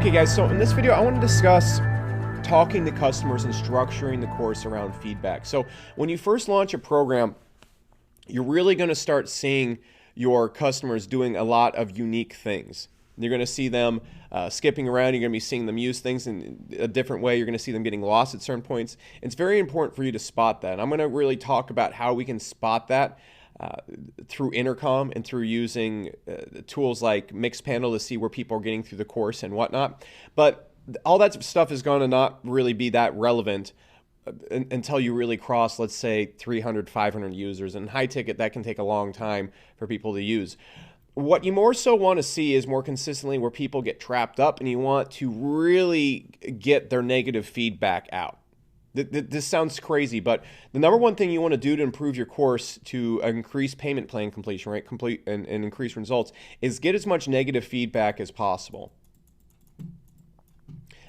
Okay guys, so in this video I want to discuss talking to customers and structuring the course around feedback. So when you first launch a program, you're really going to start seeing your customers doing a lot of unique things. You're going to see them skipping around. You're going to be seeing them use things in a different way. You're going to see them getting lost at certain points. It's very important for you to spot that. And I'm going to really talk about how we can spot that through Intercom and through using tools like Mixpanel to see where people are getting through the course and whatnot. But all that stuff is going to not really be that relevant until you really cross, let's say, 300, 500 users. And high ticket, that can take a long time for people to use. What you more so want to see is more consistently where people get trapped up, and you want to really get their negative feedback out. This sounds crazy, but the number one thing you want to do to improve your course to increase payment plan completion rate, and increase results is get as much negative feedback as possible.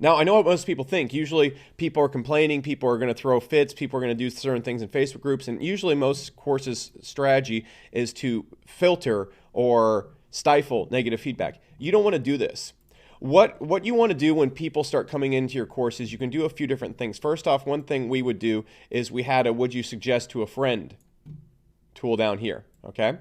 Now, I know what most people think. Usually people are complaining, people are going to throw fits, people are going to do certain things in Facebook groups, and usually most courses' strategy is to filter or stifle negative feedback. You don't want to do this. What you want to do when people start coming into your courses, you can do a few different things. First off, one thing we would do is we had a would you suggest to a friend tool down here, okay?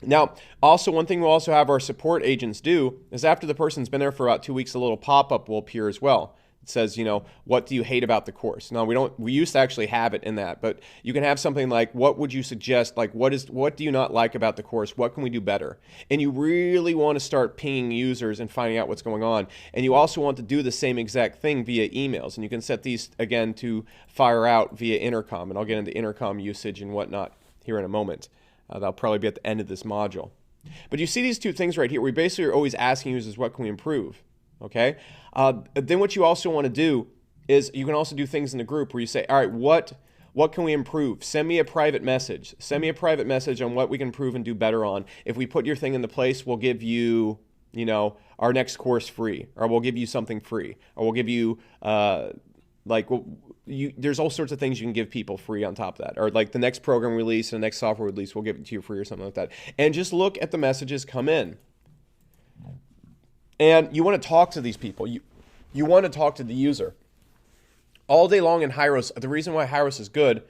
Now, also one thing we'll also have our support agents do is after the person's been there for about 2 weeks, a little pop-up will appear as well. It says, you know, what do you hate about the course? Now, we used to actually have it in that, but you can have something like, what would you suggest? Like, what do you not like about the course? What can we do better? And you really want to start pinging users and finding out what's going on. And you also want to do the same exact thing via emails. And you can set these, again, to fire out via Intercom. And I'll get into Intercom usage and whatnot here in a moment. That'll probably be at the end of this module. But you see these two things right here. We basically are always asking users, what can we improve? Okay. Then what you also want to do is you can also do things in the group where you say, all right, what can we improve? Send me a private message. Send me a private message on what we can improve and do better on. If we put your thing into place, we'll give you, you know, our next course free, or we'll give you something free, or we'll give you, there's all sorts of things you can give people free on top of that. Or like the next program release and the next software release, we'll give it to you free or something like that. And just look at the messages come in. And you want to talk to these people. You want to talk to the user. All day long in Hyros, the reason why Hyros is good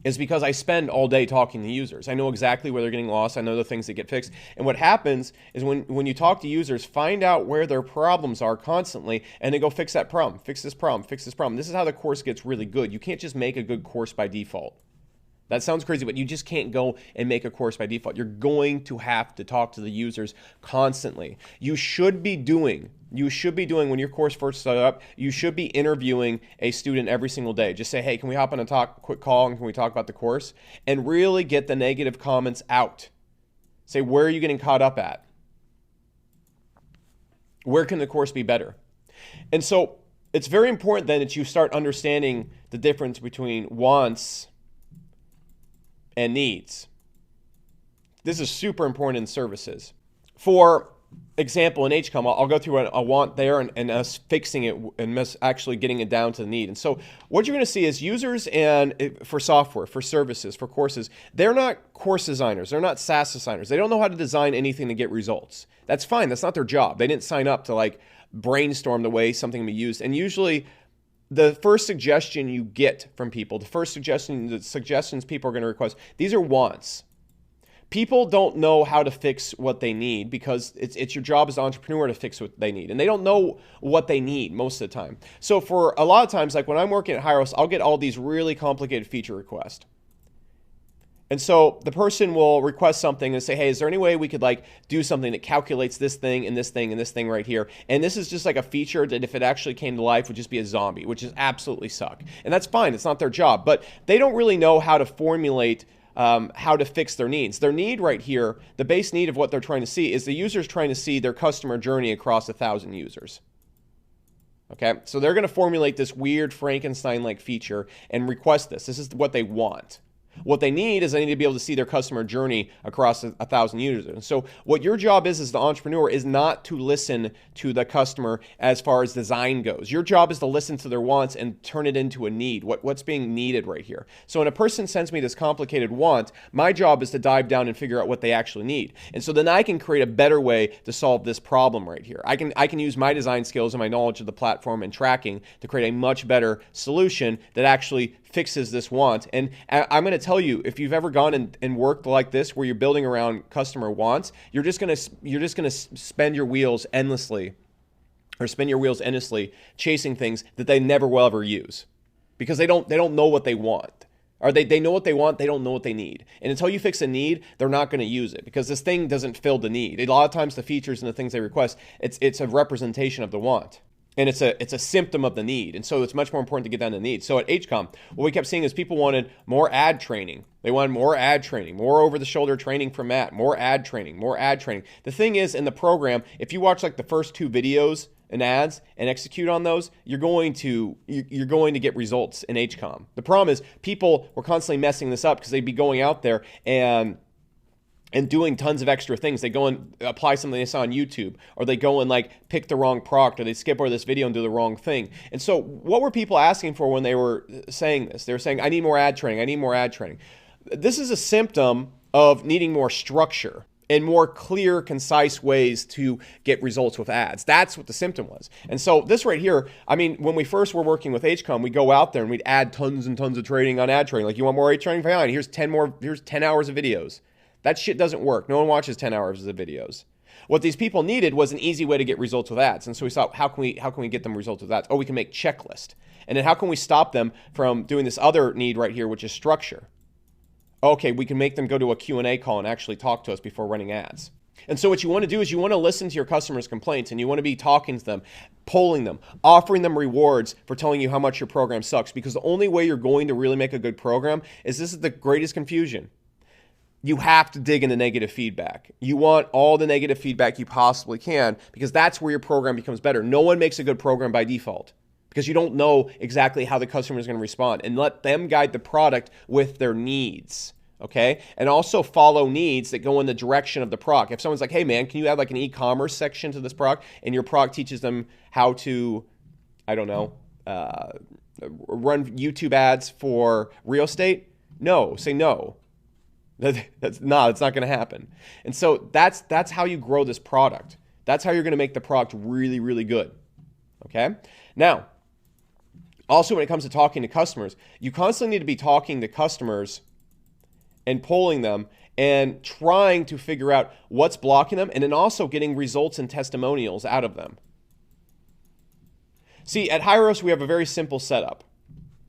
is because I spend all day talking to users. I know exactly where they're getting lost. I know the things that get fixed. And what happens is when you talk to users, find out where their problems are constantly, and then go fix that problem, fix this problem, fix this problem. This is how the course gets really good. You can't just make a good course by default. That sounds crazy, but you just can't go and make a course by default. You're going to have to talk to the users constantly. You should be doing when your course first started up, you should be interviewing a student every single day. Just say, hey, can we hop on a quick call and can we talk about the course? And really get the negative comments out. Say, where are you getting caught up at? Where can the course be better? And so it's very important then that you start understanding the difference between wants and needs. This is super important in services. For example, in HCOM, I'll go through a want there and us fixing it and us actually getting it down to the need. And so what you're going to see is users and for software, for services, for courses, they're not course designers. They're not SaaS designers. They don't know how to design anything to get results. That's fine. That's not their job. They didn't sign up to like brainstorm the way something can be used. And usually the first suggestion you get from people, the suggestions people are going to request, these are wants. People don't know how to fix what they need because it's your job as an entrepreneur to fix what they need. And they don't know what they need most of the time. So for a lot of times, like when I'm working at Hyros, I'll get all these really complicated feature requests. And so the person will request something and say, hey, is there any way we could like do something that calculates this thing and this thing and this thing right here? And this is just like a feature that if it actually came to life would just be a zombie, which is absolutely suck. And that's fine. It's not their job. But they don't really know how to formulate how to fix their needs. Their need right here, the base need of what they're trying to see is the user's trying to see their customer journey across 1,000 users. Okay, so they're going to formulate this weird Frankenstein-like feature and request this. This is what they want. What they need is they need to be able to see their customer journey across 1,000 users. And so what your job is as the entrepreneur is not to listen to the customer as far as design goes. Your job is to listen to their wants and turn it into a need, what's being needed right here. So when a person sends me this complicated want, my job is to dive down and figure out what they actually need. And so then I can create a better way to solve this problem right here. I can use my design skills and my knowledge of the platform and tracking to create a much better solution that actually fixes this want. And I'm going to tell you, if you've ever gone and worked like this, where you're building around customer wants, you're just going to spend your wheels endlessly, or spin your wheels endlessly chasing things that they never will ever use, because they don't know what they want. Or they know what they want, they don't know what they need. And until you fix a need, they're not going to use it, because this thing doesn't fill the need. A lot of times the features and the things they request, it's a representation of the want. And it's a symptom of the need. And so it's much more important to get down to the need. So at HCOM, what we kept seeing is people wanted more ad training. They wanted more ad training, more over-the-shoulder training from Matt, more ad training, more ad training. The thing is, in the program, if you watch like the first 2 videos and ads and execute on those, you're going to get results in HCOM. The problem is people were constantly messing this up because they'd be going out there and doing tons of extra things. They go and apply something they saw on YouTube, or they go and like pick the wrong product, or they skip over this video and do the wrong thing. And so what were people asking for when they were saying this? They were saying, I need more ad training. I need more ad training. This is a symptom of needing more structure and more clear, concise ways to get results with ads. That's what the symptom was. And so this right here, I mean, when we first were working with HCOM, we'd go out there and we'd add tons and tons of training on ad training. Like, you want more ad training? Fine, here's 10 hours of videos. That shit doesn't work. No one watches 10 hours of videos. What these people needed was an easy way to get results with ads. And so we thought, how can we get them results with ads? Oh, we can make checklist. And then how can we stop them from doing this other need right here, which is structure? Okay, we can make them go to a Q&A call and actually talk to us before running ads. And so what you want to do is you want to listen to your customers' complaints, and you want to be talking to them, polling them, offering them rewards for telling you how much your program sucks, because the only way you're going to really make a good program is, this is the greatest confusion. You have to dig into negative feedback. You want all the negative feedback you possibly can, because that's where your program becomes better. No one makes a good program by default, because you don't know exactly how the customer is going to respond, and let them guide the product with their needs. Okay? And also follow needs that go in the direction of the product. If someone's like, hey man, can you add like an e-commerce section to this product? And your product teaches them how to, I don't know, run YouTube ads for real estate? No, say no. It's not going to happen. And so that's how you grow this product. That's how you're going to make the product really, really good. Okay? Now, also when it comes to talking to customers, you constantly need to be talking to customers and polling them and trying to figure out what's blocking them, and then also getting results and testimonials out of them. See, at Hyros, we have a very simple setup.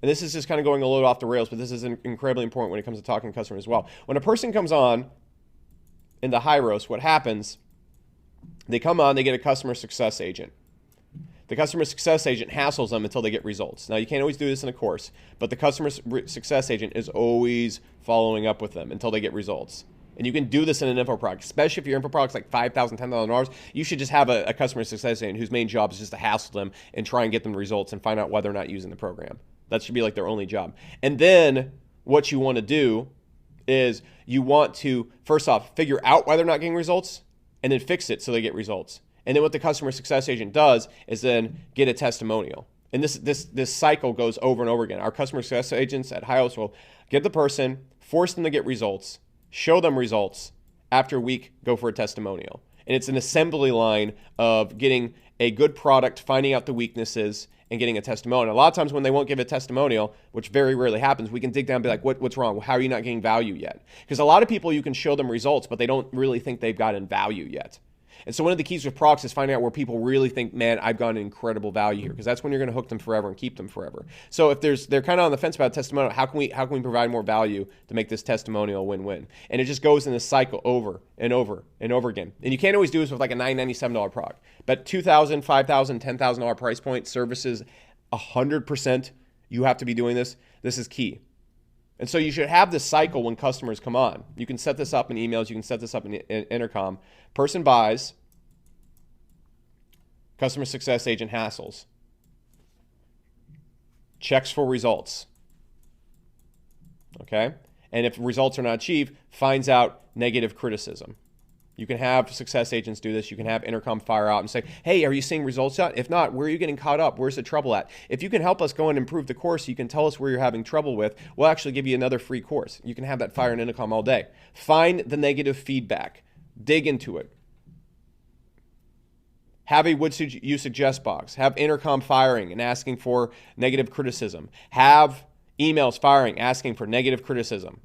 And this is just kind of going a little off the rails, but this is incredibly important when it comes to talking to customers as well. When a person comes on in the Hyros, what happens, they come on, they get a customer success agent. The customer success agent hassles them until they get results. Now, you can't always do this in a course, but the customer success agent is always following up with them until they get results. And you can do this in an info product, especially if your info product's like $5,000, $10,000. You should just have a customer success agent whose main job is just to hassle them and try and get them results and find out why they're not using the program. That should be like their only job. And then what you want to do is you want to, first off, figure out why they're not getting results, and then fix it so they get results. And then what the customer success agent does is then get a testimonial. And this cycle goes over and over again. Our customer success agents at Hyros will get the person, force them to get results, show them results. After a week, go for a testimonial. And it's an assembly line of getting a good product, finding out the weaknesses, and getting a testimonial. A lot of times when they won't give a testimonial, which very rarely happens, we can dig down and be like, what's wrong? How are you not getting value yet? Because a lot of people, you can show them results, but they don't really think they've gotten value yet. And so one of the keys with products is finding out where people really think, man, I've gotten incredible value here, because that's when you're going to hook them forever and keep them forever. So if they're kind of on the fence about testimonial, how can we provide more value to make this testimonial a win-win? And it just goes in this cycle over and over and over again. And you can't always do this with like a $997 product, but $2,000, $5,000, $10,000 price point services, 100%. You have to be doing this. This is key. And so you should have this cycle when customers come on. You can set this up in emails. You can set this up in intercom. Person buys. Customer success agent hassles. Checks for results. Okay? And if results are not achieved, finds out negative criticism. You can have success agents do this. You can have Intercom fire out and say, hey, are you seeing results yet? If not, where are you getting caught up? Where's the trouble at? If you can help us go and improve the course, you can tell us where you're having trouble with. We'll actually give you another free course. You can have that fire and Intercom all day. Find the negative feedback. Dig into it. Have a would you suggest box. Have Intercom firing and asking for negative criticism. Have emails firing, asking for negative criticism.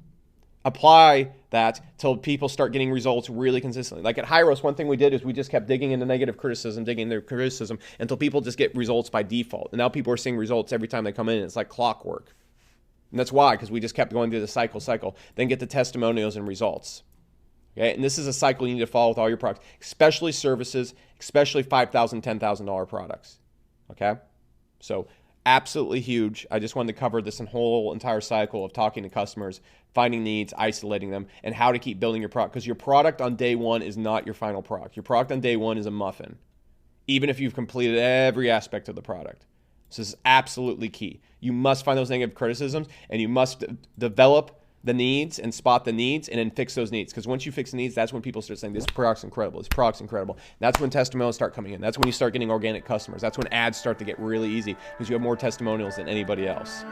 Apply that till people start getting results really consistently. Like at Hyros, one thing we did is we just kept digging into negative criticism, until people just get results by default. And now people are seeing results every time they come in. It's like clockwork. And that's why, because we just kept going through the cycle, then get the testimonials and results. Okay, and this is a cycle you need to follow with all your products, especially services, especially $5,000, $10,000 products. Okay, so absolutely huge. I just wanted to cover this whole entire cycle of talking to customers, finding needs, isolating them, and how to keep building your product. Because your product on day one is not your final product. Your product on day one is a muffin, even if you've completed every aspect of the product. So this is absolutely key. You must find those negative criticisms, and you must develop the needs and spot the needs and then fix those needs. Because once you fix the needs, that's when people start saying, this product's incredible, this product's incredible. That's when testimonials start coming in. That's when you start getting organic customers. That's when ads start to get really easy because you have more testimonials than anybody else.